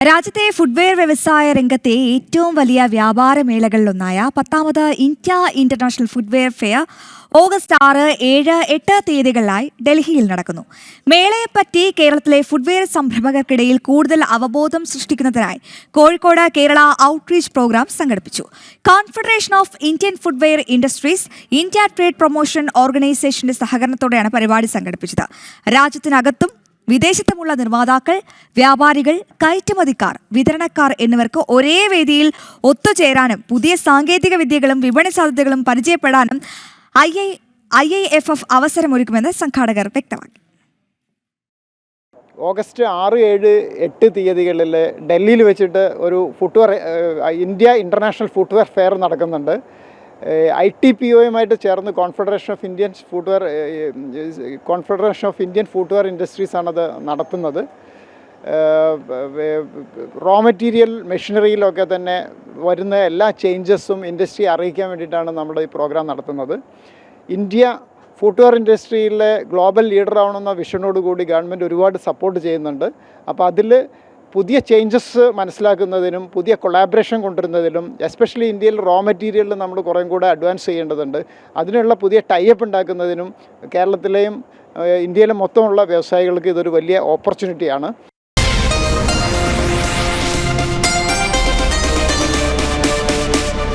രാജ്യത്തെ ഫുട്വെയർ വ്യവസായ രംഗത്തെ ഏറ്റവും വലിയ വ്യാപാര മേളകളിലൊന്നായ 10ാമത് India international footwear fair August 6, 7, 8 തീയതികളിലായി ഡൽഹിയിൽ നടക്കുന്നു. മേളയെപ്പറ്റി കേരളത്തിലെ ഫുട്വെയർ സംരംഭകർക്കിടയിൽ കൂടുതൽ അവബോധം സൃഷ്ടിക്കുന്നതിനായി കോഴിക്കോട് കേരള ഔട്ട്റീച്ച് പ്രോഗ്രാം സംഘടിപ്പിച്ചു. Confederation of Indian footwear industries, India trade promotion ഓർഗനൈസേഷന്റെ സഹകരണത്തോടെയാണ് പരിപാടി സംഘടിപ്പിച്ചത്. രാജ്യത്തിനകത്തും വിദേശത്തുമുള്ള നിർമ്മാതാക്കൾ, വ്യാപാരികൾ, കയറ്റുമതിക്കാർ, വിതരണക്കാർ എന്നിവർക്ക് ഒരേ വേദിയിൽ ഒത്തുചേരാനും പുതിയ സാങ്കേതിക വിദ്യകളും വിപണി സാധ്യതകളും പരിചയപ്പെടാനും IIFF അവസരമൊരുക്കുമെന്ന് സംഘാടകർ വ്യക്തമാക്കി. ഓഗസ്റ്റ് 6, 7, 8 തീയതികളിൽ ഡൽഹിയിൽ വെച്ചിട്ട് ഒരു footwear India international footwear fair നടക്കുന്നുണ്ട്. ITPOയുമായിട്ട് ചേർന്ന് confederation of Indian footwear industries ആണത് നടത്തുന്നത്. റോ മെറ്റീരിയൽ മെഷീനറിയിലൊക്കെ തന്നെ വരുന്ന എല്ലാ ചേഞ്ചസും ഇൻഡസ്ട്രി അറിയിക്കാൻ വേണ്ടിയിട്ടാണ് നമ്മൾ ഈ പ്രോഗ്രാം നടത്തുന്നത്. ഇന്ത്യ ഫുട്വെയർ ഇൻഡസ്ട്രിയിലെ ഗ്ലോബൽ ലീഡർ ആവണമെന്ന വിഷനോടുകൂടി ഗവൺമെൻറ് ഒരുപാട് സപ്പോർട്ട് ചെയ്യുന്നുണ്ട്. അപ്പോൾ അതിൽ പുതിയ ചേഞ്ചസ് മനസ്സിലാക്കുന്നതിനും പുതിയ കൊളാബറേഷൻ കൊണ്ടുവരുന്നതിനും എസ്പെഷ്യലി ഇന്ത്യയിൽ റോ മെറ്റീരിയലിൽ നമ്മൾ കുറേ കൂടെ അഡ്വാൻസ് ചെയ്യേണ്ടതുണ്ട്. അതിനുള്ള പുതിയ ടൈപ്പ് ഉണ്ടാക്കുന്നതിനും കേരളത്തിലെയും ഇന്ത്യയിലെ മൊത്തമുള്ള വ്യവസായികൾക്ക് ഇതൊരു വലിയ ഓപ്പർച്യൂണിറ്റിയാണ്.